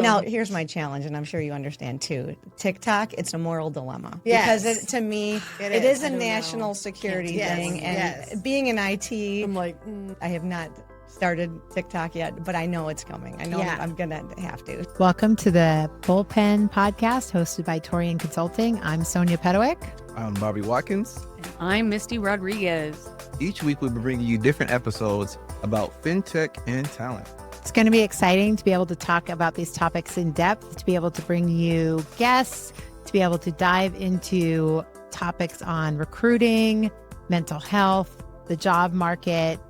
Now, here's my challenge, and I'm sure you understand too. TikTok, it's a moral dilemma. Yes. Because to me, it is a national security thing. And being in IT, I'm like, I have not started TikTok yet, but I know it's coming. I know I'm going to have to. Welcome to the Bullpen podcast hosted by Torian Consulting. I'm Sonia Pedowick. I'm Bobby Watkins. I'm Misty Rodriguez. Each week we'll be bringing you different episodes about fintech and talent. It's going to be exciting to be able to talk about these topics in depth, to be able to bring you guests, to be able to dive into topics on recruiting, mental health, the job market,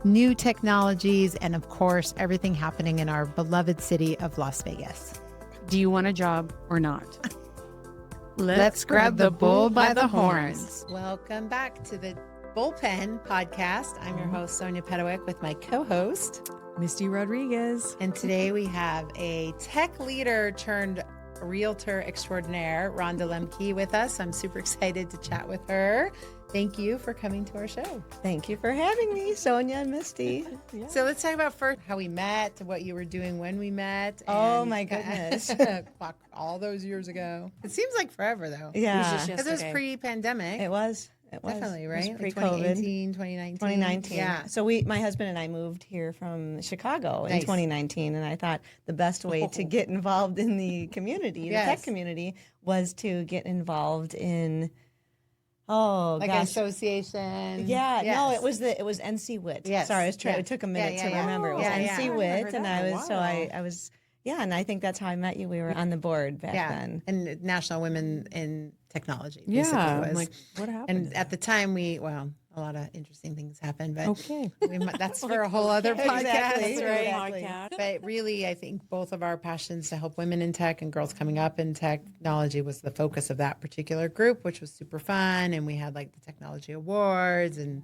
new technologies, and of course, everything happening in our beloved city of Las Vegas. Do you want a job or not? Let's grab the bull by the horns. Welcome back to the Bullpen podcast. I'm your host, Sonia Pedowick, with my co-host, Misty Rodriguez. And today we have a tech leader turned realtor extraordinaire, Rhonda Lemke, with us. I'm super excited to chat with her. Thank you for coming to our show. Thank you for having me, Sonia and Misty. So let's talk about first how we met, what you were doing when we met. Oh, my goodness. All those years ago. It seems like forever, though. Yeah. Because it was pre-pandemic. It was. Definitely, right? It was pre-COVID. 2019. 2019. Yeah. So my husband and I moved here from Chicago in Nice. 2019, and I thought the best way to get involved in the community, the tech community, was to get involved in, an association. Yeah, no, it was NC Wit. Yes. Sorry, it took a minute to remember. It was NC Wit, and I was and I think that's how I met you. We were on the board back then. And National Women in Technology. Yeah. Was. I'm like, what happened? And at the time, a lot of interesting things happened, but Okay. That's for a whole other podcast, Exactly. right? Exactly. But really, I think both of our passions to help women in tech and girls coming up in technology was the focus of that particular group, which was super fun. And we had like the technology awards and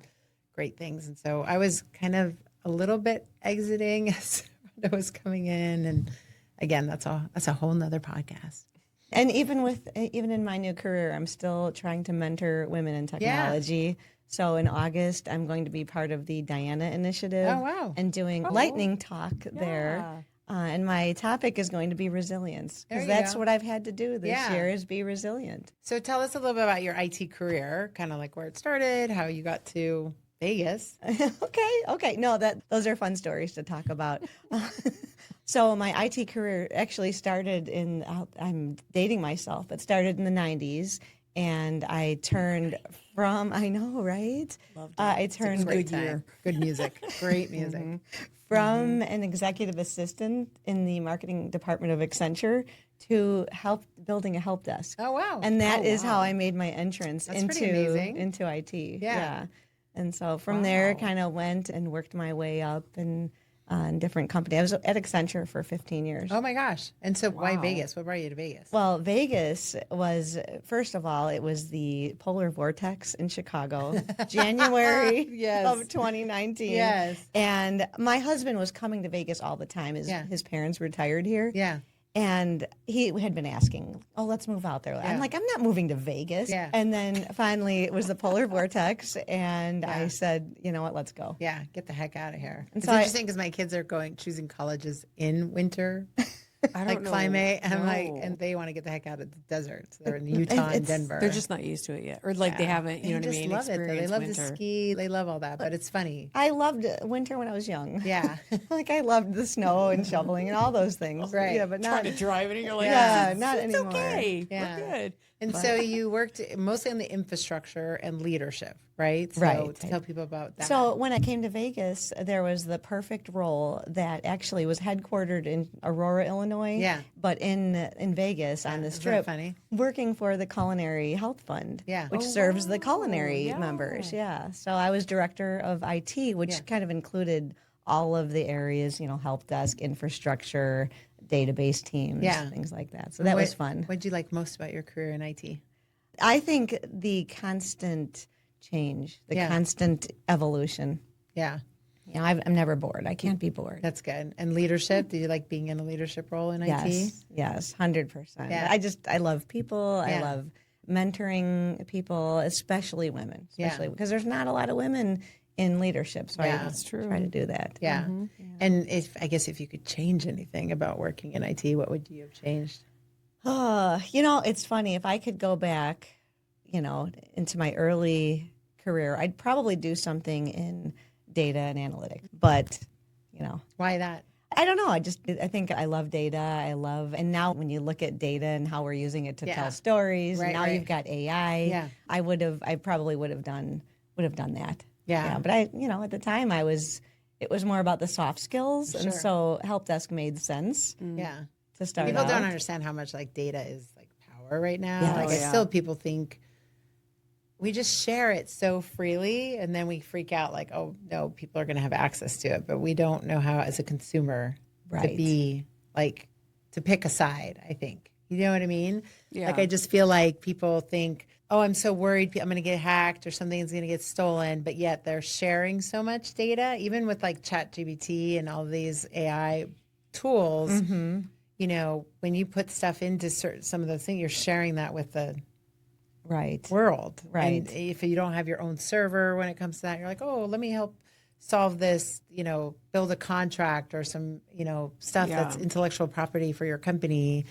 great things. And so I was kind of a little bit exiting as Rhonda was coming in. And again, that's a whole nother podcast. And even in my new career, I'm still trying to mentor women in technology. So in August, I'm going to be part of the Diana Initiative. Oh, wow. And doing lightning talk there. And my topic is going to be resilience, because that's what I've had to do this year, is be resilient. So tell us a little bit about your IT career, kind of like where it started, how you got to Vegas. Okay. No, those are fun stories to talk about. So my IT career actually started I'm dating myself, but started in the 90s. And I turned from, I know, right? I turned Good music. Great music. From an executive assistant in the marketing department of Accenture to building a help desk. Oh, wow. And that is how I made my entrance into IT. Yeah. And so from there, kind of went and worked my way up in different companies. I was at Accenture for 15 years. Oh my gosh. And so why Vegas? What brought you to Vegas? Well, Vegas was, first of all, it was the polar vortex in Chicago, January of 2019. Yes. And my husband was coming to Vegas all the time. His parents retired here. Yeah. And he had been asking, let's move out there. I'm like, I'm not moving to Vegas. Yeah. And then finally it was the polar vortex. And I said, you know what, let's go. Yeah, get the heck out of here. And It's so interesting because my kids are choosing colleges in winter, I don't like know. climate. And I'm No. like, and they want to get the heck out of the desert. So they're in Utah and Denver. They're just not used to it yet. Or like they haven't, you know what I mean, love it, though. They experienced love winter. to ski. They love all that, but it's funny. I loved winter when I was young. Yeah. Like I loved the snow and shoveling and all those things. Right. Yeah, but not Trying to drive it and you're like, not it's anymore. okay. Yeah. We're good. And so you worked mostly on the infrastructure and leadership, right? So Right. to tell people about that. So when I came to Vegas, there was the perfect role that actually was headquartered in Aurora, Illinois. Yeah. But in Vegas on the isn't that Strip, funny? working for the Culinary Health Fund. Yeah. Which serves the culinary members. Yeah. So I was director of IT, which kind of included all of the areas, help desk, infrastructure, database teams, things like that. So that was fun. What did you like most about your career in IT? I think the constant change, the constant evolution. Yeah. I'm never bored. I can't be bored. That's good. And leadership? Do you like being in a leadership role in IT? Yes, 100%. Yeah. I love people. Yeah. I love mentoring people, especially women, because there's not a lot of women in leadership. So Yeah, I that's true. try to do that. Yeah. And if you could change anything about working in IT, what would you have changed? It's funny. If I could go back, into my early career, I'd probably do something in data and analytics. But, Why that? I don't know. I think I love data. And now when you look at data and how we're using it to tell stories, Right, now right. you've got AI. Yeah. I probably would have done that. Yeah. But at the time it was more about the soft skills. And so help desk made sense Yeah. to start People out. don't understand how much like data is like power right now. Yeah. Like Oh, yeah. still people think we just share it so freely and then we freak out like, oh no, people are going to have access to it. But we don't know how as a consumer to Right. be like, to pick a side, I think. You know what I mean? Yeah. Like I just feel like people think, oh, I'm so worried I'm going to get hacked or something's going to get stolen. But yet they're sharing so much data, even with like ChatGPT and all these AI tools. Mm-hmm. When you put stuff into some of those things, you're sharing that with the Right. world. Right. And if you don't have your own server when it comes to that, you're like, oh, let me help solve this, build a contract or some, stuff that's intellectual property for your company.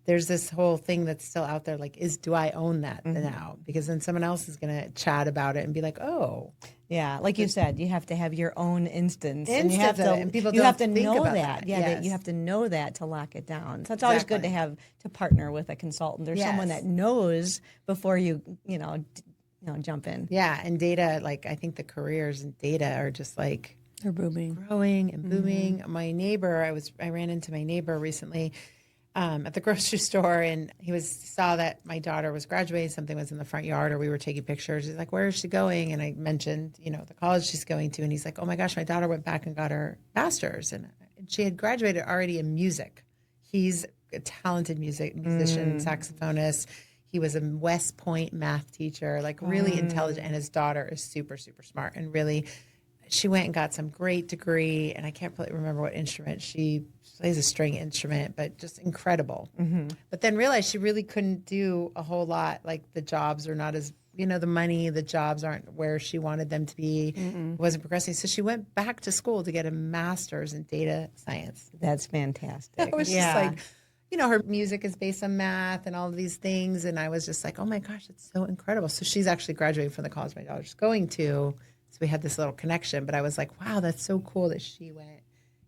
There's this whole thing that's still out there. Like, do I own that now? Because then someone else is going to chat about it and be like, oh, Yeah, like you said, you have to have your own instance, and you Instance have of to. it, and people you don't have to think know about that. that. Yeah, Yes. you have to know that to lock it down. So it's always good to partner with a consultant or someone Yes. that knows before you jump in. yeah. And data, like, I think the careers in data are just like They're booming. growing and booming. My neighbor, I ran into my neighbor recently at the grocery store, and he saw that my daughter was graduating. Something was in the front yard, or we were taking pictures. He's like, "Where is she going?" And I mentioned, the college she's going to, and he's like, "Oh my gosh, my daughter went back and got her master's, and she had graduated already in music." He's a talented musician, saxophonist. He was a West Point math teacher, like really intelligent, and his daughter is super, super smart and really. She went and got some great degree, and I can't really remember what instrument. She plays a string instrument, but just incredible. Mm-hmm. But then realized she really couldn't do a whole lot. Like the jobs are not as, the money, the jobs aren't where she wanted them to be. Wasn't progressing. So she went back to school to get a master's in data science. That's fantastic. It was just like, her music is based on math and all of these things. And I was just like, oh my gosh, it's so incredible. So she's actually graduating from the college my daughter's going to. So we had this little connection, but I was like, wow, that's so cool that she went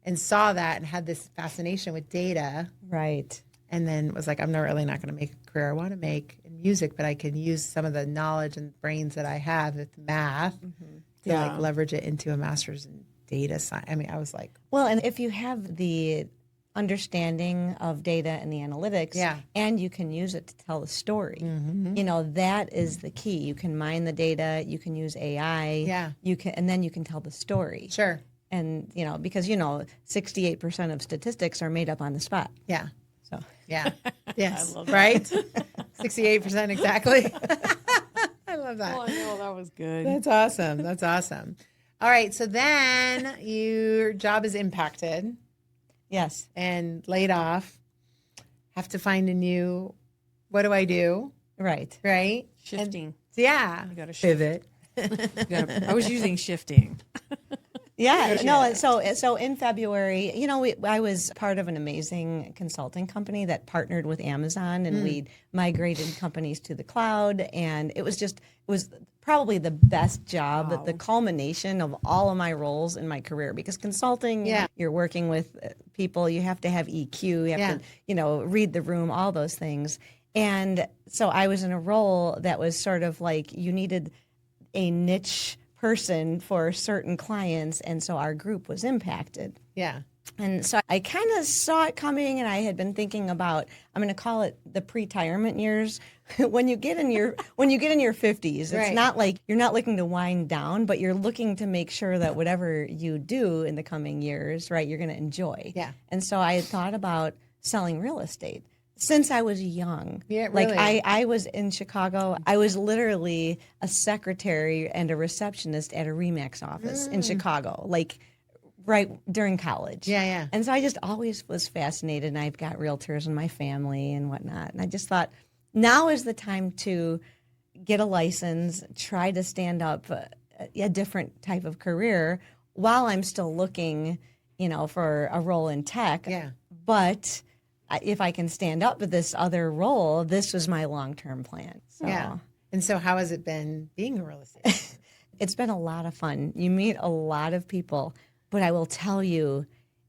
and saw that and had this fascination with data. Right. And then was like, I'm really not going to make a career I want to make in music, but I can use some of the knowledge and brains that I have with math to like leverage it into a master's in data science. I mean, I was like, Well, and if you have the understanding of data and the analytics, and you can use it to tell the story, that is the key. You can mine the data, you can use AI, and then you can tell the story. sure. And because 68% of statistics are made up on the spot. Yeah. So Yeah. Yes. Right? 68% exactly. I love that. Oh, I know, that was good. That's awesome. That's awesome. All right. So then your job is impacted yes, and laid off. Have to find a new, what do I do? right. Right? Shifting. Yeah. You gotta shift. Pivot. I was using shifting. Yeah, no. So in February, I was part of an amazing consulting company that partnered with Amazon, and we migrated companies to the cloud, and it was probably the best job, the culmination of all of my roles in my career. Because consulting, you're working with people, you have to have EQ, you have to, read the room, all those things. And so I was in a role that was sort of like you needed a niche person for certain clients, and so our group was impacted. Yeah. And so I kind of saw it coming, and I had been thinking about, I'm going to call it the pre-retirement years. when you get in your 50s, it's not like you're not looking to wind down, but you're looking to make sure that whatever you do in the coming years, right, you're going to enjoy. Yeah. And so I had thought about selling real estate since I was young. Yeah, like really? I was in Chicago. I was literally a secretary and a receptionist at a Remax office in Chicago, like right during college. Yeah, yeah. And so I just always was fascinated, and I've got realtors in my family and whatnot. And I just thought, now is the time to get a license, try to stand up a different type of career while I'm still looking, for a role in tech. Yeah. But if I can stand up with this other role, this was my long-term plan. So. Yeah. And so how has it been being a real estate agent? It's been a lot of fun. You meet a lot of people, but I will tell you,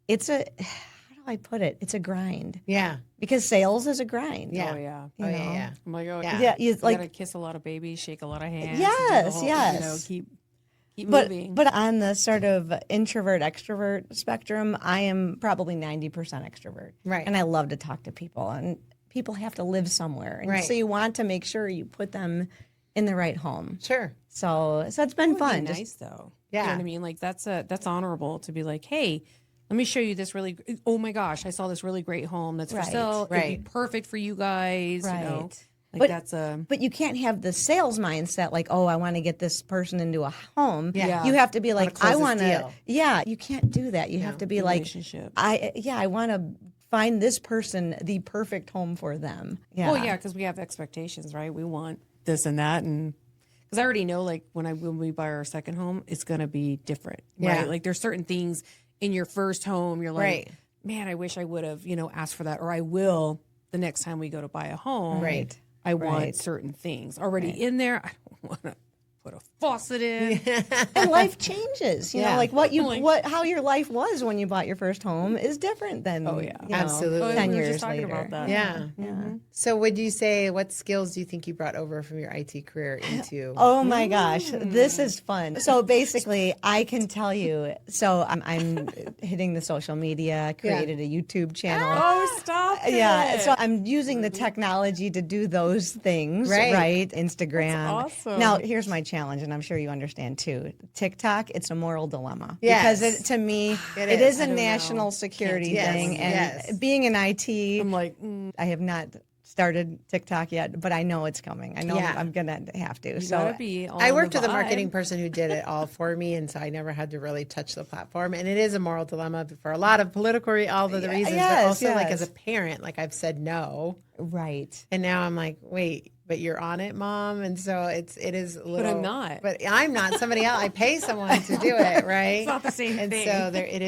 how do I put it? It's a grind. Yeah. Because sales is a grind. Yeah. Oh yeah. Oh, yeah, yeah. I'm like, oh Yeah. Yeah, you, You like, gotta kiss a lot of babies, shake a lot of hands. Yes, do the whole, yes. keep but moving. but on the sort of introvert extrovert spectrum, I am probably 90% extrovert. Right. And I love to talk to people, and people have to live somewhere. And Right. so you want to make sure you put them in the right home. Sure. So it's been That would fun. be Just- nice though. Yeah. You know what I mean? Like that's honorable to be like, hey, let me show you this really. Oh my gosh, I saw this really great home that's for Right, sale. It'd right. be perfect for you guys. You know? Right. Like But- that's a. But you can't have the sales mindset like, oh, I want to get this person into a home. Yeah. You have to be like, close I this want to. deal. Yeah, you can't do that. You have to be like, relationship. I want to find this person the perfect home for them. Yeah. Well, yeah, because we have expectations, right? We want this and that, and because I already know, like when we buy our second home, it's gonna be different, Yeah. right? Like there's certain things in your first home, you're like, Right. man, I wish I would have, asked for that, or I will the next time we go to buy a home. Right. I want Right. certain things already in there. I don't want to put a faucet in. And life changes. You Yeah. know, like how your life was when you bought your first home is different than Absolutely. Oh, 10 we were years just talking later. about that. Yeah. So would you say, what skills do you think you brought over from your IT career into? Oh my gosh, this is fun. So basically, I can tell you. So I'm hitting the social media, created a YouTube channel. Oh, stop it. Yeah, so I'm using the technology to do those things, Right. right? Instagram. That's awesome. Now, here's my challenge, and I'm sure you understand too. TikTok, it's a moral dilemma. Yes. Because to me, It it is. is a national security Yes, thing. And yes. being in IT, I'm like, I have not started TikTok yet, but I know it's coming. I know Yeah. I'm going to have to. you So gotta be. On I worked the with a vibe. marketing person who did it all for me, and so I never had to really touch the platform. And it is a moral dilemma for a lot of political, all of the reasons, yes, but also like yes. as a parent, like I've said no, right. and now I'm like, wait, but you're on it, mom, and so it is a little. I'm not. But I'm not. Somebody else. I pay someone to do it, right? It's not the same and thing. so it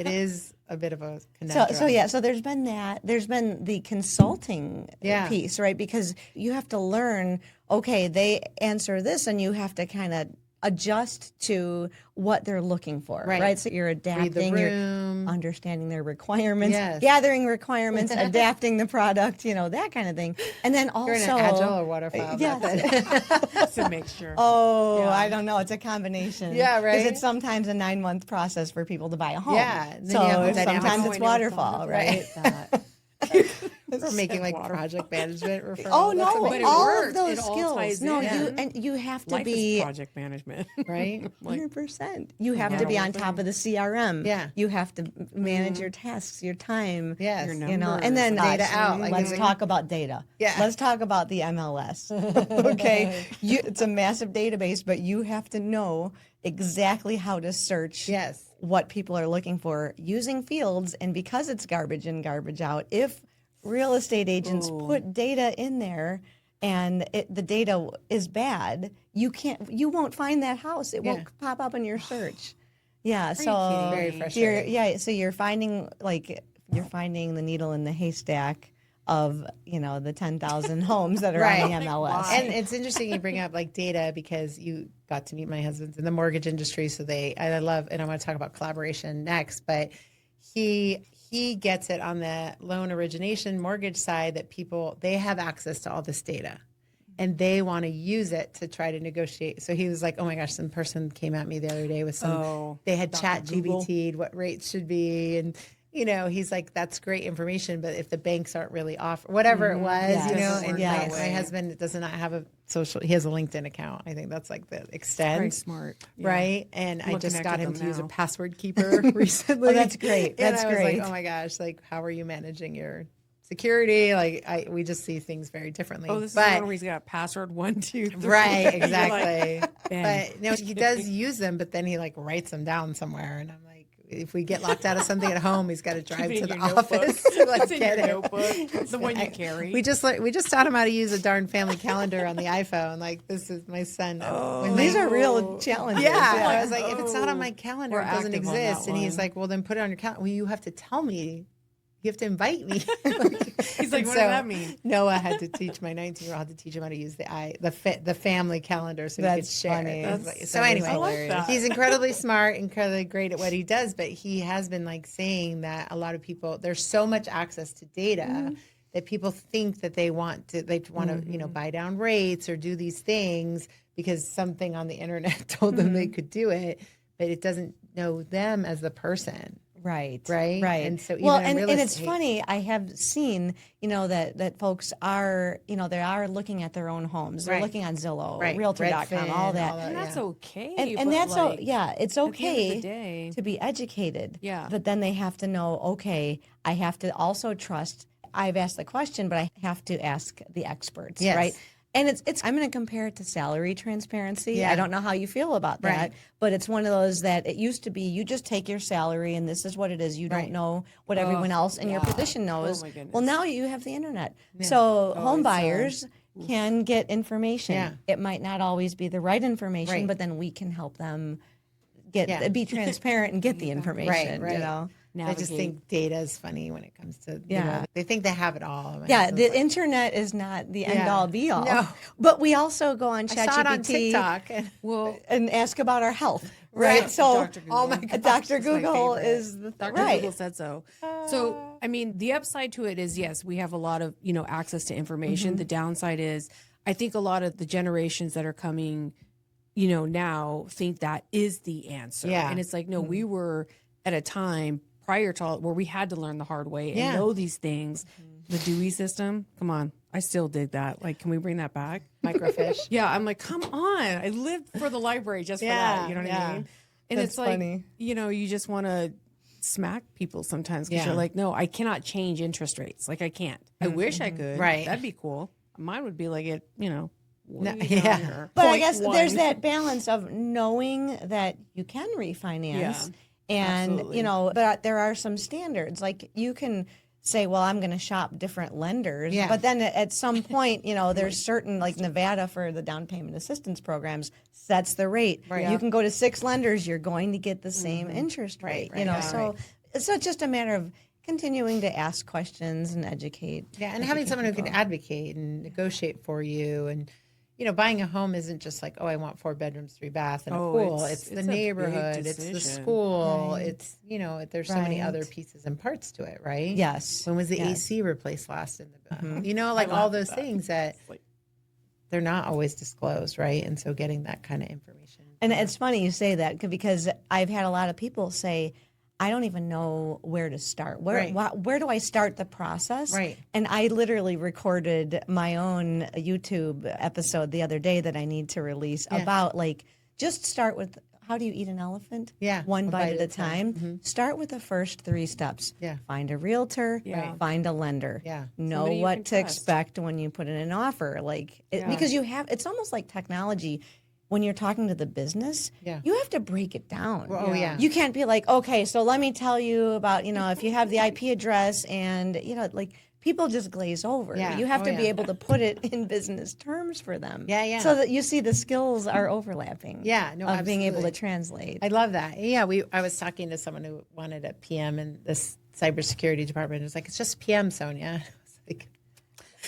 is a bit of a conundrum. So there's been that. There's been the consulting piece, right? Because you have to learn, okay, they answer this, and you have to kind of adjust to what they're looking for, right? So you're Read the adapting, you're room. understanding their requirements, Yes. gathering requirements, adapting the product, that kind of thing. And then also You're in an agile or waterfall Yes. method. Just to make sure. Oh, I don't know. It's a combination. Yeah, right? Because it's sometimes a 9-month process for people to buy a home. Yeah, and then So you have the dynamics. sometimes Oh, it's I never waterfall, thought of right? that. We're making like project management referrals. Oh That's no! But it All works. of those It all skills. ties No, in. you have to Life be is project management. right. 100%. You have to Yeah. be on top of the CRM. Yeah. You have to manage your tasks, your time. Yes. Your And numbers. then Data out, like let's giving- talk about data. Yeah. Let's talk about the MLS. Okay. It's a massive database, but you have to know exactly how to search Yes. what people are looking for using fields. And because it's garbage in, garbage out, if real estate agents put data in there and the data is bad, you won't find that house. It won't pop up in your search. Yeah. So Very frustrating. so you're finding the needle in the haystack of the 10,000 homes that are on the MLS. And it's interesting you bring up like data because you got to meet my husband in the mortgage industry. So I love, and I want to talk about collaboration next, but he gets it on the loan origination mortgage side that they have access to all this data and they want to use it to try to negotiate. So he was like, oh my gosh, some person came at me the other day with they had chat GBT'd what rates should be. And, he's like, that's great information, but if the banks aren't really whatever it was, and my husband does not have he has a LinkedIn account. I think that's like the extent. Very smart. Yeah. Right. And I just got him connected to use a them now. password keeper recently. Oh, that's great. And That's I was great. like, oh my gosh, like, how are you managing your security? Like, we just see things very differently. Oh, this is the one where he's got password 1, 2, 3. Right, exactly. Bang. But he does use them, but then he like writes them down somewhere. And I'm like, if we get locked out of something at home, he's got to drive Keep it to in the your office notebook. to like It's in get your it. notebook, the one you carry. We just taught him how to use a darn family calendar on the iPhone. Like, this is my son. These are real challenges. Yeah, I was like, if it's not on my calendar, We're it doesn't active on that exist. And he's one. like, well, then put it on your calendar. Well, you have to tell me. You have to invite me. He's like, what does that mean? Noah had to teach my 19-year-old had to teach him how to use the family calendar so he could That's share. funny. So anyway, I like that. he's incredibly smart, incredibly great at what he does. But he has been like saying that a lot of people, there's so much access to data that people think that they want to buy down rates or do these things because something on the internet told them they could do it, but it doesn't know them as the person. Right. And so even and real it's estate- funny. I have seen, that folks are, they are looking at their own homes. They're Right. looking on Zillow, Right. Realtor.com, Redfin, all that. And that's okay. And but that's like, it's at the end of okay the day, to be educated. Yeah. But then they have to know, okay, I have to also trust. I've asked the question, but I have to ask the experts, Yes. right? And it's I'm going to compare it to salary transparency. Yeah. I don't know how you feel about that, Right. but it's one of those that it used to be you just take your salary and this is what it is. You Right. don't know what everyone else in your position knows. my goodness. Well, now you have the internet. So home buyers can get information. Yeah. It might not always be the right information, Right. but then we can help them Yeah. be transparent and get the information, Right. you know. I just navigate. think data is funny when it comes to Yeah. they think they have it all. Yeah, So the it's like- internet is not the end Yeah. all be all. No. But we also go on I saw it on ChatGPT TikTok. And, Well, and ask about our health, right? Right. So Dr. Google. oh my gosh, Dr. it's my Google favorite. is the Dr. right. Google said so. So, I mean, the upside to it is, yes, we have a lot of, access to information. Mm-hmm. The downside is, I think a lot of the generations that are coming, now think that is the answer. Yeah. And it's like, no, we were at a time prior to all where we had to learn the hard way and Yeah. know these things. The Dewey system, come on. I still dig that. Like, can we bring that back? microfiche. Yeah, I'm like, come on. I lived for the library just for Yeah, that. You know what yeah. I mean? And That's it's like, funny. you just want to smack people sometimes because Yeah. you're like, no, I cannot change interest rates. Like, I can't. I wish I could. Right. That'd be cool. Mine would be like it, what No, are you doing yeah. here? But I Point guess one. there's that balance of knowing that you can refinance Yeah, and, absolutely. but there are some standards. Like you can say, well, I'm going to shop different lenders. Yeah. But then at some point, there's certain, like Nevada for the down payment assistance programs sets the rate. Right. You can go to 6 lenders, you're going to get the same interest rate, So it's not just a matter of continuing to ask questions and educate. Yeah, and having someone who can advocate and negotiate for you. And, buying a home isn't just like, oh, I want 4 bedrooms, 3 baths, and a pool. It's the it's a big neyborhood. It's the decision. school. It's, there's so many Right. other pieces and parts to it, right? Yes. When was the Yes. AC replaced last in the like all those things that they're not always disclosed, right? And so getting that kind of information. And it's funny you say that because I've had a lot of people say, I don't even know where to start. Where do I start the process? Right. And I literally recorded my own YouTube episode the other day that I need to release about just start with how do you eat an elephant? Yeah, One bite at a time. Start with the first 3 steps. Yeah. Find a realtor. Yeah. Find a lender. Yeah. Know Somebody you what can to trust. expect when you put in an offer. Because it's almost like technology. When you're talking to the business, Yeah. you have to break it down. Oh, yeah. You can't be like, okay, so let me tell you about, if you have the IP address and, people just glaze over. Yeah. You have Oh, to be yeah. able to put it in business terms for them. Yeah, yeah. So that you see the skills are overlapping. Yeah, no, of being able to absolutely. translate. I love that. Yeah, I was talking to someone who wanted a PM in this cybersecurity department. It was like, it's just PM, Sonia. I was like,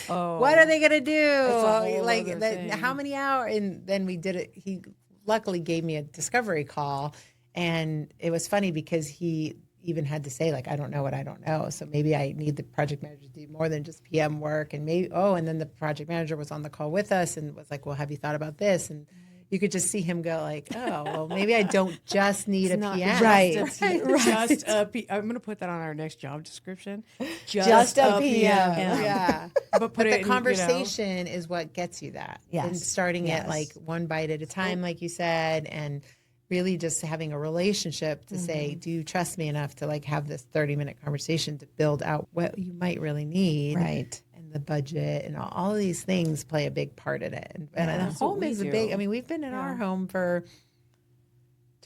what are they going to do? whole Like, other thing. how many hours? And then we did it. He luckily gave me a discovery call. And it was funny because he even had to say, like, I don't know what I don't know. So maybe I need the project manager to do more than just PM work. And and then the project manager was on the call with us and was like, well, have you thought about this? And you could just see him go like, oh, well, maybe I don't just need a PM. Right. Just a I'm going to put that on our next job description. Just a PM. Yeah. But put But it the in, conversation is what gets you that. Yes. And starting Yes. it like one bite at a time, like you said, and really just having a relationship to say, do you trust me enough to like have this 30-minute conversation to build out what you might really need? Right. And the budget and all of these things play a big part in it. And the That's what home we is a do. big, I mean, we've been in our home for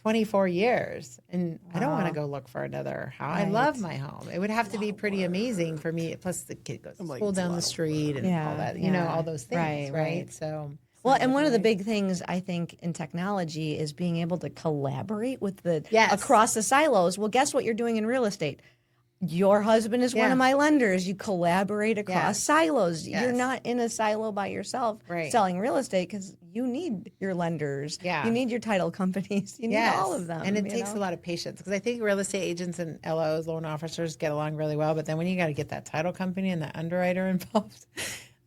24 years, and I don't want to go look for another house. I love my home. It would have to be pretty amazing for me. Plus, the kid goes to school down the street and all that, all those things, right? So, well, and one of the big things I think in technology is being able to collaborate with the across the silos. Well, guess what you're doing in real estate? Your husband is one of my lenders. You collaborate across silos. You're not in a silo by yourself selling real estate because you need your lenders. You need your title companies. You need all of them. And it takes a lot of patience because I think real estate agents and LOs, loan officers, get along really well. But then when you got to get that title company and that underwriter involved,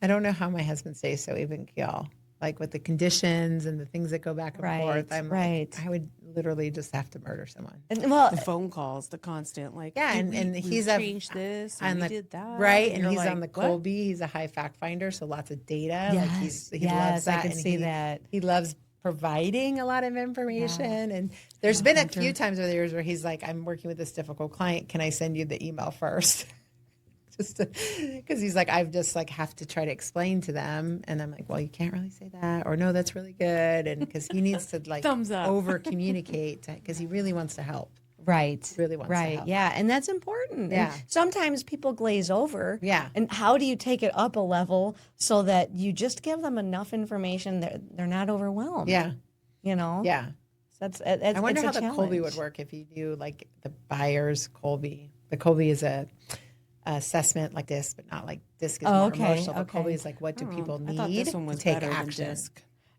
I don't know how my husband stays so even keel. Like with the conditions and the things that go back and forth, I'm like, I would literally just have to murder someone. And, well, the phone calls, the constant, like, and he's changed this, and we did that, and he's like, on the Colby. He's a high fact finder, so lots of data. Like he loves that. I can see that. He loves providing a lot of information, and there's been a few times over the years where he's like, "I'm working with this difficult client. Can I send you the email first?" Just because he's like, I've just like have to try to explain to them, and I'm like, well, you can't really say that, or no, that's really good, and because he needs to like over communicate because he really wants to help. Right. Really wants to help. Yeah. And that's important. Yeah. And sometimes people glaze over. Yeah. And how do you take it up a level so that you just give them enough information that they're not overwhelmed? Yeah. You know? Yeah. So that's I wonder it's how a the challenge. Colby would work if you do like the buyer's Colby. The Colby is a assessment like DISC, but not like DISC is more emotional. But Colby is like, what do people need to take action?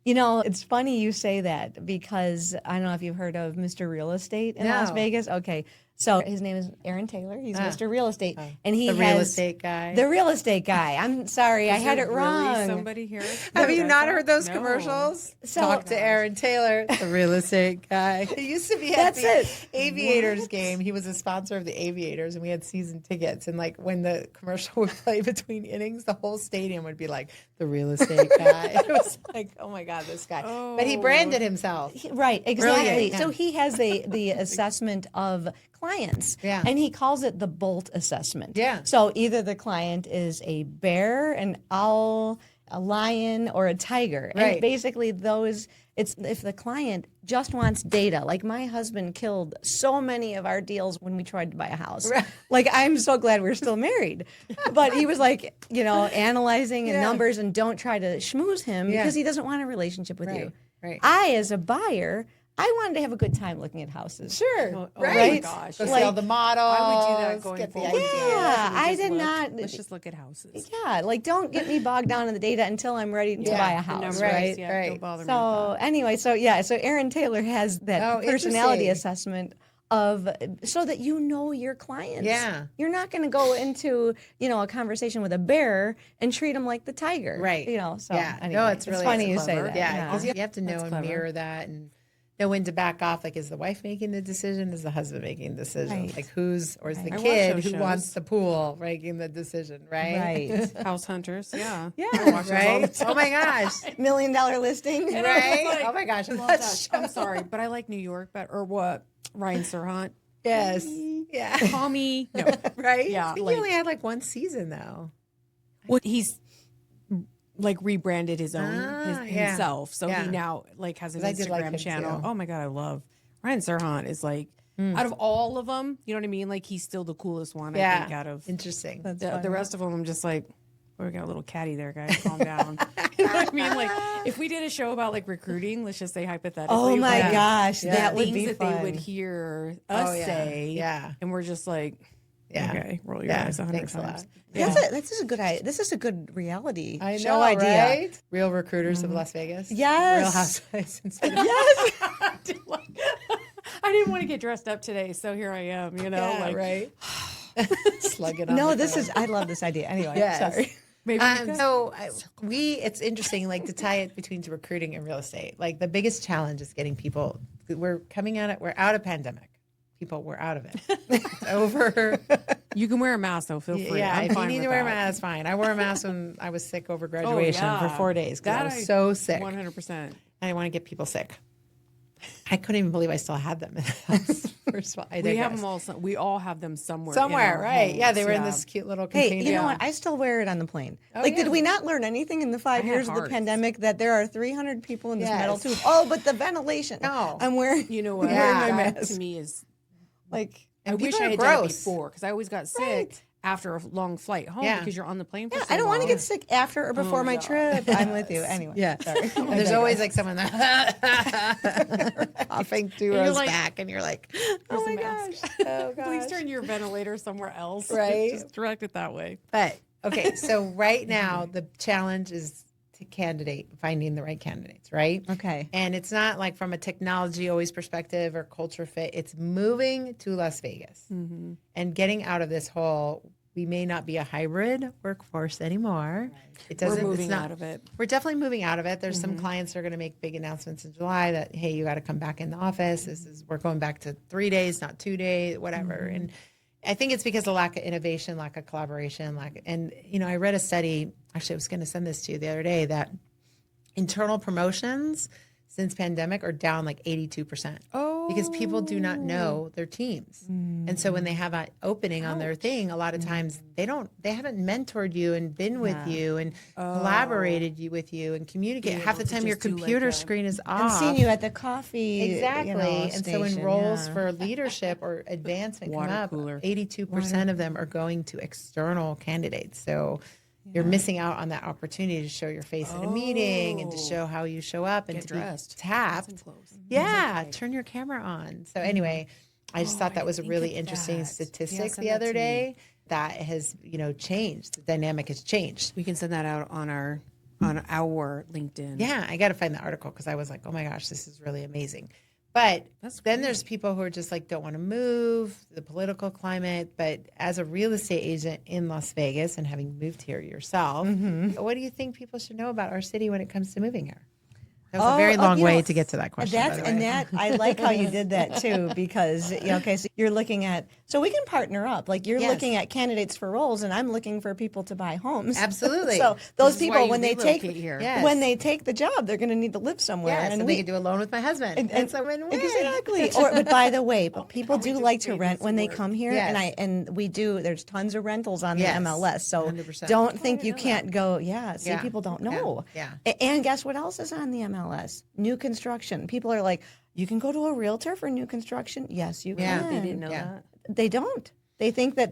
You know, it's funny you say that because I don't know if you've heard of Mr. Real Estate in Las Vegas. Okay. So his name is Aaron Taylor. He's Mr. Real Estate. And he has real estate guy. The real estate guy. I'm sorry, I had it wrong. Really somebody here? Have you not heard those commercials? So, talk to Aaron Taylor, the real estate guy. He used to be at the Aviators game. He was a sponsor of the Aviators, and we had season tickets. And like when the commercial would play between innings, the whole stadium would be like, the real estate guy. It was like, oh my God, this guy. But he branded himself. Right, exactly. Brilliant. So he has the assessment of clients. Yeah. And he calls it the Bolt assessment. Yeah. So either the client is a bear, an owl, a lion, or a tiger. Right. And basically it's if the client just wants data. Like my husband killed so many of our deals when we tried to buy a house. Right. Like I'm so glad we're still married. But he was like, analyzing and numbers, and don't try to schmooze him because he doesn't want a relationship with you. Right. I, as a buyer, I wanted to have a good time looking at houses. Sure. Right. Oh my gosh. Go sell the model. I would do that going get the forward. idea. Yeah, I did not. Let's just look at houses. Yeah, like don't get me bogged down in the data until I'm ready to buy a house, Numbers, right? Yeah, Right. Don't bother me So with anyway, so Aaron Taylor has that personality assessment of so that you know your clients. Yeah. You're not going to go into, a conversation with a bear and treat them like the tiger. Right. So yeah. anyway, No, it's really funny you clever. say that. Yeah, because you have to know and mirror that and know when to back off. Like, is the wife making the decision? Is the husband making the decision? Right. Like, is the watch kid those who shows. wants the pool making the decision? Right. Right. House hunters. Yeah. Yeah. I watch those all the Right. time. Oh my gosh. $1 million listing. Right. Oh my gosh. I love that show. I'm sorry, but I like New York better. Or what? Ryan Serhant. Yes. Yeah. Call me. No. Right. Yeah, He like- only had like one season though. Well, he's like rebranded his own himself, so Yeah. he now like has an 'Cause I did Instagram like him, channel. too. Oh my God, I love Ryan Serhant. Is like out of all of them, you know what I mean? Like he's still the coolest one. I think out of Interesting. the rest of them. I'm just like, we got a little catty there, guys. Calm down. You know what I mean? Like if we did a show about like recruiting, let's just say hypothetically. Oh my like, gosh, the that would things be that fun. they would hear us say. Yeah. And we're just like, Yeah. okay, roll your eyes 100 Thanks a times. lot. This is a good idea. This is a good reality I know, show idea. right? Real recruiters of Las Vegas. Yes. Real housewives instead of I didn't want to get dressed up today, so here I am. right. Slugging on No, the this phone. is. I love this idea. Anyway, Yes. sorry. Maybe It's interesting, like to tie it between to recruiting and real estate. Like the biggest challenge is getting people. We're out of pandemic. People, we're out of it. It's over. you can wear a mask though. Feel free. Yeah, I'm if you fine need with to wear a that. mask, that's fine. I wore a mask when I was sick over graduation for 4 days because I That was so sick. 100%. I didn't want to get people sick. I couldn't even believe I still had them in the house. First of all, I We have digress. them all. We all have them somewhere. in Somewhere, our right? Yeah, homes, they were in this cute little Hey, container. you know what? I still wear it on the plane. Oh, Like, yeah. did we not learn anything in the 5 I had years of the hearts. pandemic that there are 300 people in this metal Yes. tube? Oh, but the ventilation. No. I'm wearing. You know what? Yeah. my That mask. to me is. Like, I And wish people I are had done it gross. before because I always got sick Right. after a long flight home Yeah. because you're on the plane for yeah, so I don't want to long. get sick after or before my trip. I'm with you. Anyway. Yeah. Sorry. And there's always like someone coughing 2 you're rows like- back, and you're like, oh my gosh, oh gosh. Please turn your ventilator somewhere else. Right. Just direct it that way. But okay, so right now the challenge is to finding the right candidates, right? Okay. And it's not like from a technology always perspective or culture fit. It's moving to Las Vegas and getting out of this whole. We may not be a hybrid workforce anymore. It doesn't. We're moving it's not, out of it. We're definitely moving out of it. There's some clients that are going to make big announcements in July that, hey, you got to come back in the office. We're going back to 3 days, not 2 days, whatever. And I think it's because of lack of innovation, lack of collaboration, and I read a study. Actually, I was going to send this to you the other day that internal promotions since pandemic are down like 82%. Because people do not know their teams. And so when they have an opening on their thing, a lot of times they haven't mentored you and been with you and collaborated with you and communicated. Half the able to time your just do like computer a- screen is And off. seeing you at the coffee. Exactly. And so when station, roles yeah. for leadership or advancement come Water up, cooler. 82% of them are going to external candidates. So you're missing out on that opportunity to show your face at a meeting and to show how you show up and Get to dressed. be tapped. Some clothes. Yeah, turn your camera on. So anyway, I just thought that was a really interesting statistic send the that other to me. day that has, changed. The dynamic has changed. We can send that out on our LinkedIn. Yeah, I got to find the article because I was like, oh my gosh, this is really amazing. But That's then there's people who are just like, don't want to move, the political climate. But as a real estate agent in Las Vegas and having moved here yourself, what do you think people should know about our city when it comes to moving here? That was a very long way to get to that question. by the way. I like how you did that too, because okay, so you're looking at, so we can partner up. Like you're Yes. looking at candidates for roles, and I'm looking for people to buy homes. Absolutely. So those This is why people, you when they take relocate here. Yes. when they take the job, they're going to need to live somewhere, Yes, and and they can do a loan with my husband. And it's a win-win. Exactly. But by the way, but people do like to rent when they come here, Yes. and we do. There's tons of rentals on the Yes. MLS, so 100%. don't think you can't go. Yeah, see, Yeah. people don't know. Yeah. And guess what else is on the MLS? New construction. People are like, you can go to a realtor for new construction. Yes, you Yeah. can. They didn't know Yeah. that. They don't. They think that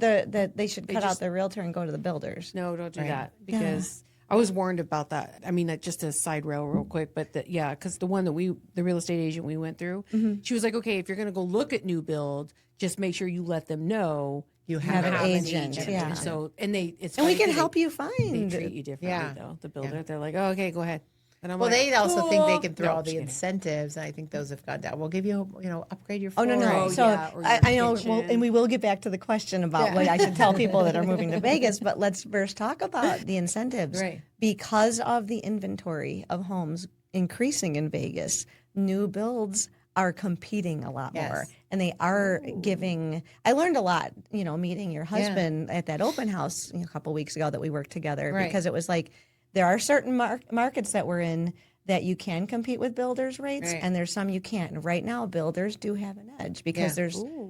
they should cut out just- the realtor and go to the builders. No, don't do that because I was warned about that. I mean, just a side rail real quick, but because the one that the real estate agent we went through, she was like, okay, if you're going to go look at new build, just make sure you let them know you have an an agent, yeah. And so, it's And we funny can 'cause help you They find. treat you differently Yeah. though. The builder, they're like, oh, okay, go ahead. And I'm Well, like, they also think they can throw No, all just the kidding. incentives, and I think those have gone down. We'll give you, upgrade your Oh floor. no! Oh, So yeah, or your I know, kitchen. and we will get back to the question about what I should tell people that are moving to Vegas. But let's first talk about the incentives. Right. Because of the inventory of homes increasing in Vegas, new builds are competing a lot Yes. more, and they are giving. I learned a lot, meeting your husband at that open house a couple weeks ago that we worked together, Right. because it was like there are certain markets that we're in that you can compete with builders' rates, Right. and there's some you can't. And right now, builders do have an edge because Yeah.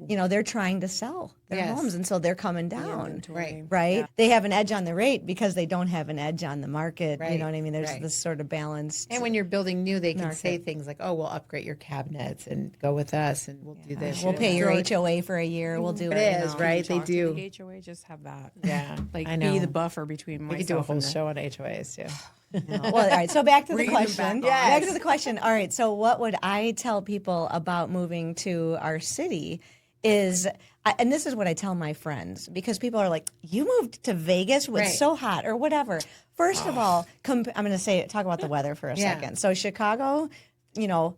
there's, they're trying to sell their Yes. homes, and so they're coming down. inventory. Right? They have an edge on the rate because they don't have an edge on the market. You Right. know what I mean? There's Right. this sort of balance. And when you're building new, they can Market. say things like, "Oh, we'll upgrade your cabinets and go with us, and we'll do this." We'll pay your Throw- HOA for a year. We'll do It it. is, right? They Talk to do. the HOA, just have that. Yeah, Like I know. be the buffer between We myself could do a whole and the, show on HOAs too. Well, all right. So back to the Bringing them question. back on. Back to the question. All right. So what would I tell people about moving to our city? And this is what I tell my friends, because people are like, "You moved to Vegas? It's Right. so hot," or whatever. First of all, I'm going to talk about the weather for a Yeah. second. So Chicago,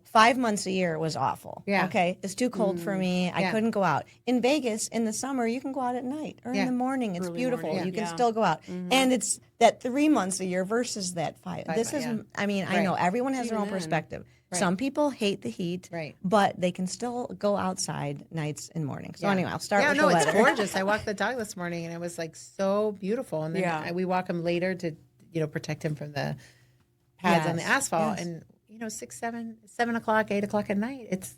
5 months a year was awful. Yeah. Okay. It's too cold for me. I Yeah. couldn't go out. In Vegas, in the summer, you can go out at night or Yeah. in the morning. It's Early beautiful. morning, You can yeah. still go out. And it's that 3 months a year versus that five. This is, yeah. I mean, I Right. know everyone has their own Even then. perspective. Right. Some people hate the heat, Right. but they can still go outside nights and mornings. So Yeah. anyway, I'll start Yeah, with no, the it's weather. gorgeous. I walked the dog this morning, and it was like so beautiful. And then Yeah. we walk him later to protect him from the pads on the Yes, asphalt, yes. and 7 o'clock, 8 o'clock at night,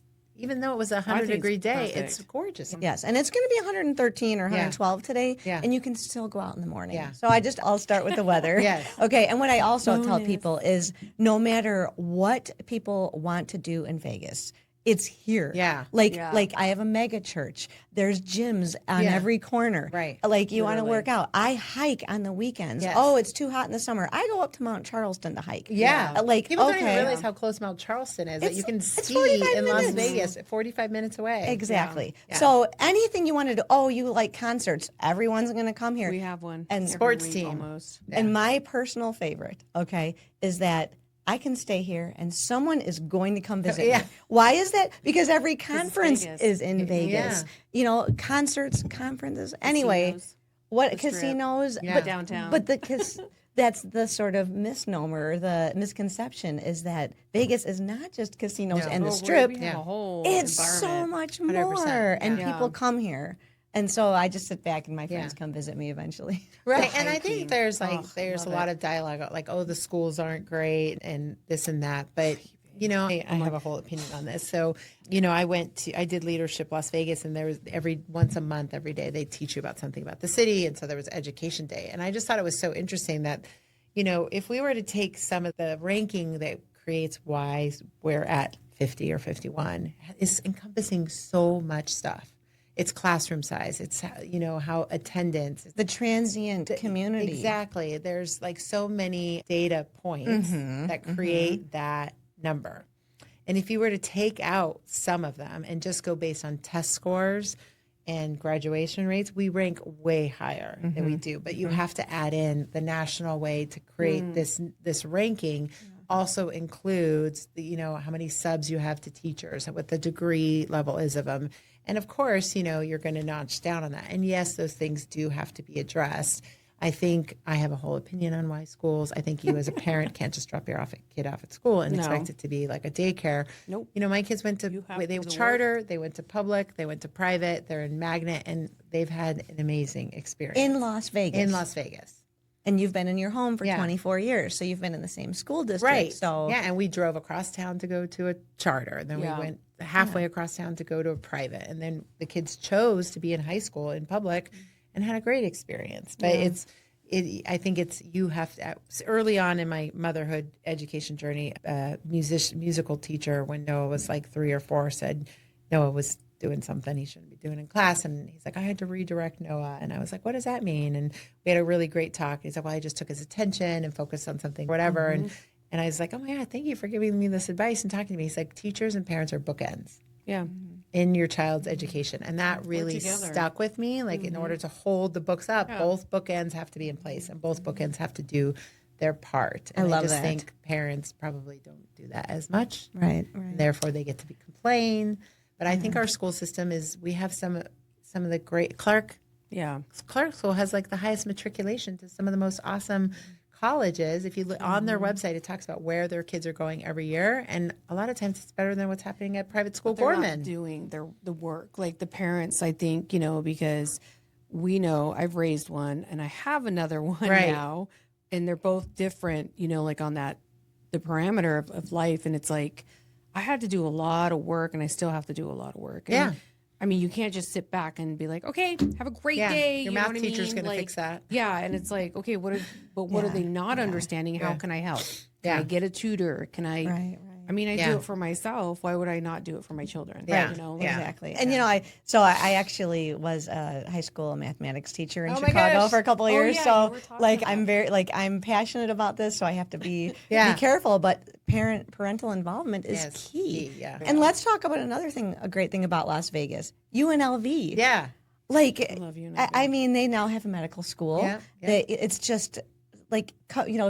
even though it was a 100-degree day, perfect. it's gorgeous. Yes, and it's going to be 113 or 112 today, Yeah. and you can still go out in the morning. Yeah. So I'll start with the weather. Yes. Okay, and what I also tell people is no matter what people want to do in Vegas, it's here. Yeah. Like I have a mega church. There's gyms on Yeah. every corner. Right. Like you want to work out. I hike on the weekends. Yes. Oh, it's too hot in the summer. I go up to Mount Charleston to hike. Yeah. Like People okay. don't even realize how close Mount Charleston is. That you can it's ski 45 in Las minutes. Vegas 45 minutes away. Exactly. Yeah. So anything you want to do, you like concerts, everyone's going to come here. We have one. And every sports week team. almost. And my personal favorite, is that I can stay here and someone is going to come visit Yeah. me. Why is that? Because every conference Vegas. is in Vegas. Concerts, conferences. Anyway, Casinos. what The Strip. casinos? Yeah. But Downtown. But that's the sort of misnomer, the misconception is that Vegas is not just casinos and the Oh, Strip. we have a whole It's so environment. much 100%, more, and yeah. people come here. And so I just sit back and my friends Yeah. come visit me eventually. Right. The And I hiking. think there's Oh, there's a love lot it. of dialogue like, the schools aren't great and this and that. But, I have a whole opinion on this. So, I did Leadership Las Vegas, and there was once a month, every day, they teach you about something about the city. And so there was Education Day. And I just thought it was so interesting that, if we were to take some of the ranking that creates why we're at 50 or 51, is encompassing so much stuff. It's classroom size. It's, how attendance. The transient community. Exactly. There's so many data points that create that number. And if you were to take out some of them and just go based on test scores and graduation rates, we rank way higher than we do. But you have to add in the national way to create this ranking. Also includes how many subs you have to teachers, what the degree level is of them. And of course, you're going to notch down on that. And yes, those things do have to be addressed. I think I have a whole opinion on why schools. I think you as a parent can't just drop your kid off at school and expect it to be like a daycare. Nope. My kids went to they went charter, they went to public, they went to private, they're in magnet, and they've had an amazing experience. In Las Vegas. In Las Vegas. And you've been in your home for Yeah. 24 years. So you've been in the same school district. Right. So yeah, and we drove across town to go to a charter, and then we went halfway across town to go to a private, and then the kids chose to be in high school in public, and had a great experience. But I think you have to early on in my motherhood education journey. Musical teacher when Noah was like 3 or 4 said Noah was doing something he shouldn't be doing in class. And he's like, I had to redirect Noah. And I was like, what does that mean? And we had a really great talk. He's like, well, I just took his attention and focused on something, whatever. And I was like, oh my God, thank you for giving me this advice and talking to me. He's like, teachers and parents are bookends Yeah. in your child's education. And that really stuck with me. Like in order to hold the books up, both bookends have to be in place and both bookends have to do their part. And I love just that. think parents probably don't do that as much. right. And therefore they get to be complain. But I think our school system we have some of the great Clark School has like the highest matriculation to some of the most awesome colleges. If you look on their website, it talks about where their kids are going every year, and a lot of times it's better than what's happening at private school. They're Gorman not doing the work like the parents. I think because we know I've raised one and I have another one now, and they're both different. Like on the parameter of life, and it's like I had to do a lot of work, and I still have to do a lot of work. And, I mean, you can't just sit back and be like, okay, have a great day. Your you know math what I teacher's mean? going to fix that. Yeah, and it's like, okay, what are they not understanding? How can I help? Can I get a tutor? Can I? Right. I mean, I do it for myself. Why would I not do it for my children? Yeah. Exactly. And I actually was a high school mathematics teacher in Oh my Chicago gosh. for a couple of Oh, years. yeah, you So were talking I'm passionate about this, so I have to be Yeah. be careful, but parental involvement is Yes, key. yeah. And let's talk about another thing, a great thing about Las Vegas. UNLV. Yeah. Like love UNLV. I mean, they now have a medical school. Yeah, yeah. It's just like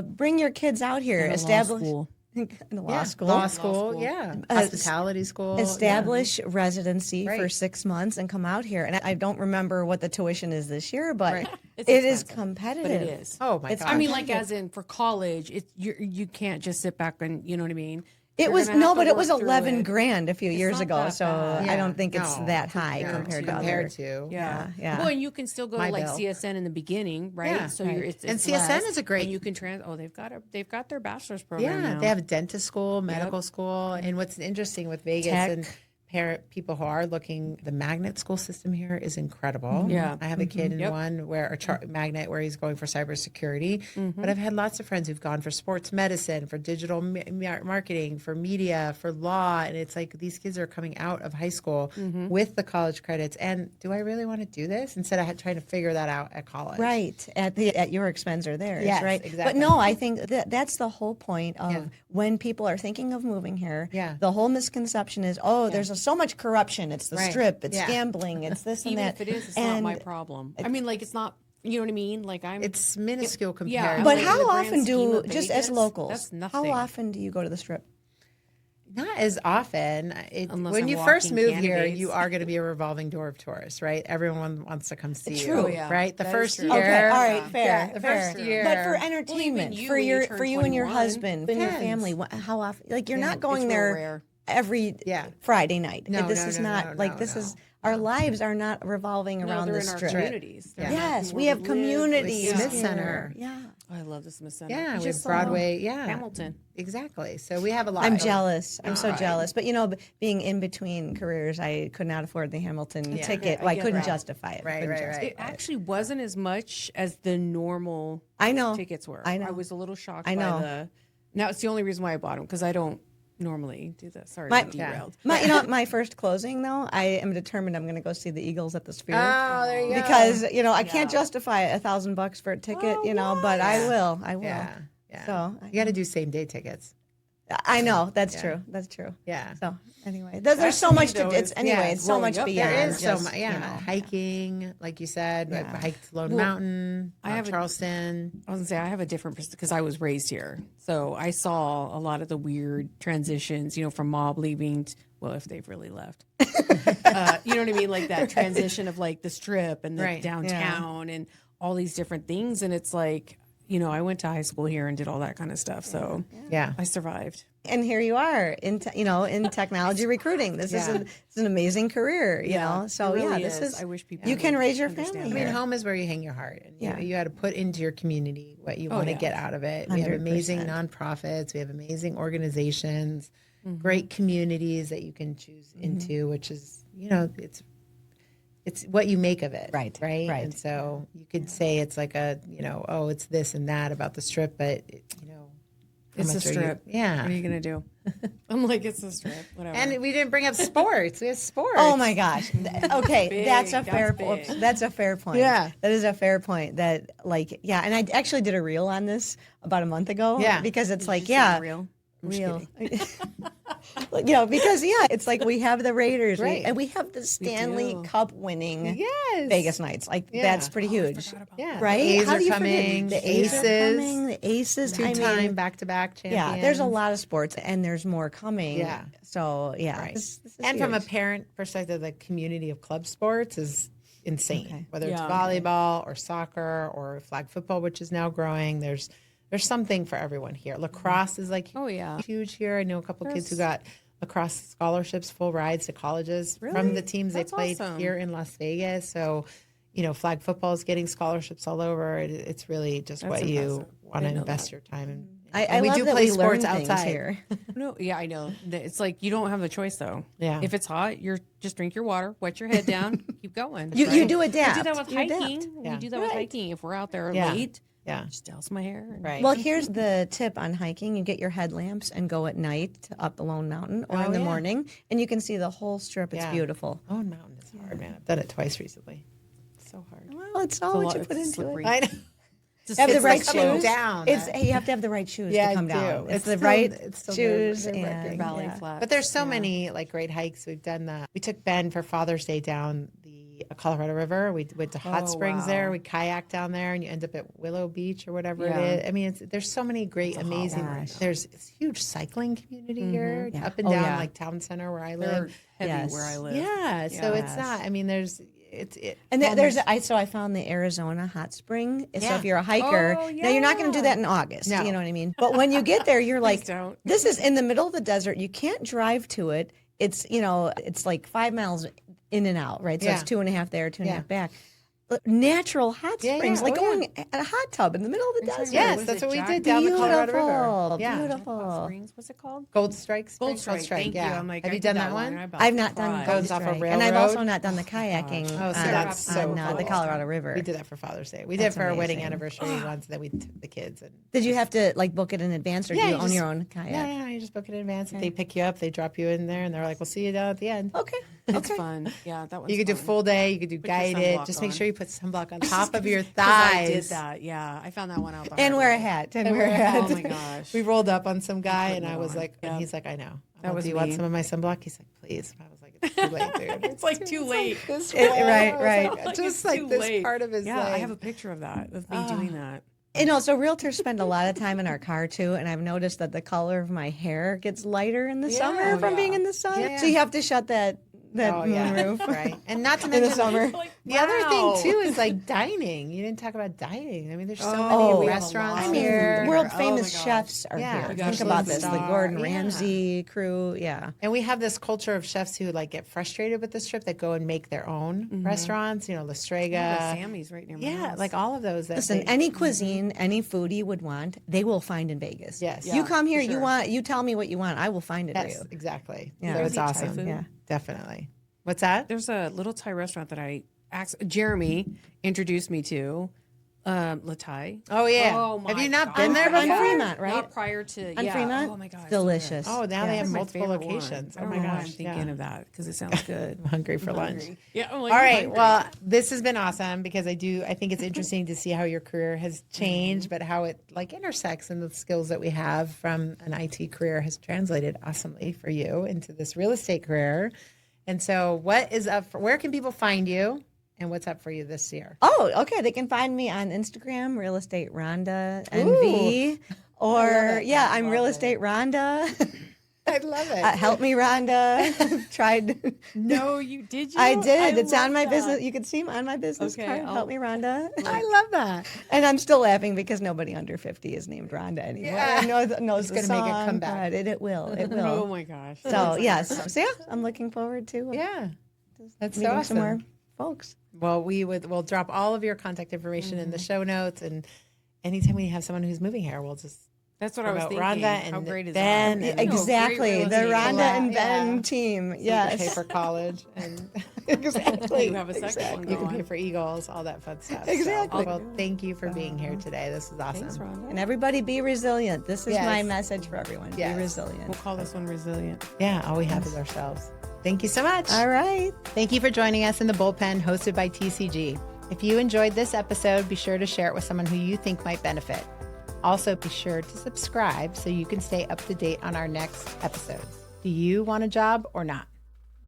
bring your kids out here, And a law establish school. in the law Yeah. school. Law school. Yeah. Hospitality school. Establish residency for Right. 6 months and come out here. And I don't remember what the tuition is this year, but Right. It's it is expensive, competitive. but it is. Oh my It's God. I mean, like as in for college, you can't just sit back and you know what I mean. It was gonna have to but it was work through 11 it. grand a few years not ago, that so bad. I don't think it's No, that high compared to other. Yeah. Yeah. Well, and you can still go My to like bill. CSN in the beginning, right? Yeah. So Right. it's And CSN less, is a great- And you can they've got their bachelor's program Yeah, now. they have dentist school, medical school, and what's interesting with Vegas Tech. and parent people who are looking, the magnet school system here is incredible. Yeah. I have a kid in Yep. one where magnet where he's going for cybersecurity, but I've had lots of friends who've gone for sports medicine, for digital marketing, for media, for law, and it's like these kids are coming out of high school with the college credits. And do I really want to do this instead of trying to figure that out at college? Right, at your expense or theirs, Yes, right? exactly. But no, I think that's the whole point of when people are thinking of moving here. Yeah. The whole misconception is, there's so much corruption. It's the Right. strip. It's Yeah. gambling. It's this and Even that. if it is, it's not my problem. I mean, like it's not. You know what I mean? Like It's minuscule compared. yeah, to But like, in how the grand often scheme do of just as Vegas, locals? that's How nothing. often do you go to the strip? Not as often. Unless When I'm you first walking move here, candidates. you are going to be a revolving door of tourists, right? Everyone wants to come see you, True. Oh, yeah. right? The That is first true. year, Okay, all right, fair. Yeah, the fair. first year. But for entertainment, you for when you your turn for you and your 21, husband, and your depends. family, how often? Like you're not going it's real there rare. every Yeah. Friday night. No, this no, is no, not no, like no, this no. is our lives are not revolving No, around they're the in our strip. communities. They're Yes, not we where have live. communities. Smith here. Center. Yeah. Oh, I love the Smith Center. Yeah, You we just have saw Broadway. Yeah, Hamilton. Exactly. So we have a lot. I'm jealous. I'm so Right. jealous. But being in between careers, I could not afford the Hamilton ticket. I Well, I get couldn't that. justify it. Right, Couldn't right, justify right. It actually wasn't as much as the normal I know. tickets were. I know. I was a little shocked I know. by the. Now it's the only reason why I bought them because I don't normally do this. Sorry, My- I derailed. My first closing though, I am determined I'm going to go see the Eagles at the Sphere. Oh, there you go. Because I can't justify $1,000 for a ticket, but I will. Yeah, yeah. So you got to do same day tickets. I know that's true. That's true. Yeah. So anyway, there's so much to. It's anyway. It's so growing much up, beyond. There is so just, much. Yeah, hiking, like you said. Yeah. I hiked Lone Mountain. I have Charleston. I was gonna say I have a different because I was raised here, so I saw a lot of the weird transitions. From mob leaving. Well, if they've really left, you know what I mean, like that transition of like the strip and the Right. downtown and all these different things, and it's like I went to high school here and did all that kind of stuff, so Yeah. I survived. And here you are in in technology recruiting. This is an amazing career. So it really this is. I wish people you can would raise your understand family that. I mean, here. home is where you hang your heart. And you got to put into your community what you want to yeah. get out of it. We have amazing 100%. nonprofits. We have amazing organizations, great communities that you can choose into, which is, it's what you make of it. Right, Right. right. And so you could say it's like it's this and that about the strip, but, how It's a much are you- strip. Yeah. What are you gonna do? I'm like, it's a strip. Whatever. And we didn't bring up sports. We have sports. Oh my gosh. Okay, Big, that's a that's fair big. that's a fair point. Yeah. That is a fair point. That and I actually did a reel on this about a month ago. Yeah. Because it's like, Just say real. I'm just real. kidding. Because it's like we have the Raiders, Right. and we have the Stanley do. Cup winning Yes. Vegas Knights. Like Yeah. that's pretty huge. Yeah. Right? The A's How are do you coming. forget? The A's Aces. are coming. The Aces. Two-time back-to-back champions. Yeah, there's a lot of sports, and there's more coming. Yeah. So Right. this is And from a huge. parent perspective, the community of club sports is insane. Okay. Whether it's Yeah. volleyball or soccer or flag football, which is now growing, there's something for everyone here. Lacrosse is like Oh, yeah. huge here. I know a couple kids who got lacrosse scholarships, full rides to colleges from the teams That's they played awesome. here in Las Vegas. So, flag football is getting scholarships all over. It's really just That's what you impressive. want I to didn't know invest that. your time in. I And we love do that play we sports learn things outside. here. No, yeah, I know. It's like you don't have a choice though. Yeah. If it's hot, you're just drink your water, wet your head down, keep going. You right? do I adapt. do that with You adapt. hiking. Yeah. We do that with hiking. If we're out there Yeah. late, Yeah. just douse my hair. Right. Well, here's the tip on hiking. You get your headlamps and go at night up the Lone Mountain or in the morning, and you can see the whole strip. It's Yeah. beautiful. Lone Mountain is hard, man. I've done it twice recently. It's so hard. Well, it's all what you put into slippery. it. I know. Have the It's right like coming shoes. down. You have to have the right shoes Yeah, to come I down. do. It's the still- right it's still shoes nerve-wracking. and Valley yeah. flat. But there's so many like great hikes we've done. We took Ben for Father's Day down the Colorado River. We went to Hot Springs there. We kayaked down there, and you end up at Willow Beach or whatever Yeah. it is. I mean, there's so many great, amazing. There's this huge cycling community here, up and down like town center where I They're live. heavy Yes. where I live. Yeah, so it's not. I mean, there's And so I found the Arizona hot spring. So Yeah. if you're a hiker, now you're not going to do that in August. No. You know what I mean? But when you get there, you're like, don't. this is in the middle of the desert. You can't drive to it. It's, it's like 5 miles in and out, right? So Yeah. it's 2.5 there, 2.5 Yeah. back. Natural hot Yeah, springs, yeah. like Oh, yeah. going in a hot tub in the middle of the desert. Yes, Was that's it what we Jack- did down the Colorado River. Beautiful, Yeah. beautiful. Springs, what's it called? Gold Strike. Spring? Gold Strike. Thank you. Yeah. I'm like, have I you did done that and one? I about I've not done cried. Gold Goes off a Strike. And I've railroad. also not done the kayaking Oh, so that's so on the cool. Colorado River. We did that for Father's Day. We did it That's for our wedding amazing. anniversary once. Then we took the kids and. Did you have to like book it in advance, or do Yeah, you you own just- your own kayak? Yeah, you just book it in advance. If they pick you up, they drop you in there, and they're like, "We'll see you down at the end." Okay. It's fun. Yeah, that was You could do fun. full day. You could do your guided. sunblock Just make on. sure you put sunblock on top of your 'Cause thighs. I did that. Yeah, I found that one out. the And hard wear a way. hat. And wear a hat. Oh my gosh. We rolled up on some guy, and putting I it was on. like, Yeah. and he's like, I know. That was Do you want me. some of my sunblock? He's like, please. And I was like, it's too late, dude. It's like too late. This It- way. right, I was right. like, Like, just it's like too this late. part of his Yeah, I leg. have a picture of that, of me doing that. So realtors spend a lot of time in our car too, and I've noticed that the color of my hair gets lighter in the summer Oh, from yeah. being in the sun. Yeah. So you have to shut that Oh yeah, moonroof. right. And not to In the mention summer. The other Wow. thing too is like dining. You didn't talk about dining. I mean, there's so Oh, many restaurants I mean, here. world Oh famous my gosh. chefs are Yeah. here. Gosh, Think about Michelin this: the star. Gordon Yeah. Ramsay crew. Yeah. And we have this culture of chefs who like get frustrated with this trip that go and make their own restaurants. You know, La Strega. Yeah, the Sammy's right near my Yeah, house. like all of those. That Listen, they- any cuisine, any food you would want, they will find in Vegas. Yes. You Yeah, come here, for you sure. you tell me what you want, I will find it for Yes, you. exactly. Yeah. So it's Thai awesome. food. Yeah. Definitely. What's that? There's a little Thai restaurant that Jeremy introduced me to, La Thai. Oh yeah. Oh, my have you not God. been there On before? Fremont, right? Not prior to On Fremont? Oh my god, it's Delicious. so good. Oh, now they Yeah. have That's my multiple favorite one. locations. I Oh don't my know why gosh. I'm thinking yeah. of that because it sounds good. I'm hungry for lunch. Hungry. Yeah. I'm like, All I'm right. hungry. Well, this has been awesome because I think it's interesting to see how your career has changed, but how it like intersects and the skills that we have from an IT career has translated awesomely for you into this real estate career. And so what is up for, where can people find you and what's up for you this year? Oh, okay. They can find me on Instagram, Real Estate Rhonda NV. Or I'm Real Estate Rhonda. I love it. Help me, Rhonda. Tried. No, you did. I did. It's love on my that. business. You can see on my business Okay, card. I'll- Help me, Rhonda. I love that. And I'm still laughing because nobody under 50 is named Rhonda anymore. Yeah. I knows It's the gonna make a song, comeback. but it will. It will. Oh my gosh. So yes. So yeah, I'm looking forward to Yeah. That's so meeting awesome. some more folks. Well, we'll drop all of your contact information in the show notes, and anytime we have someone who's moving here, we'll just That's what I was about thinking. Rhonda How and great is Ben that? and- Exactly. The Rhonda and Ben Yeah. team. you can pay Yes. for college and exactly. You have a second one You can going. pay for Eagles, all that fun stuff. Exactly. So, well, thank you for being here today. This is awesome. Thanks, Rhonda. And everybody be resilient. This is Yes. my message for everyone. Yes. Be resilient. We'll call this one resilient. Yeah, all we have is ourselves. Thank you so much. All right. Thank you for joining us in the Bullpen, hosted by TCG. If you enjoyed this episode, be sure to share it with someone who you think might benefit. Also, be sure to subscribe so you can stay up to date on our next episodes. Do you want a job or not?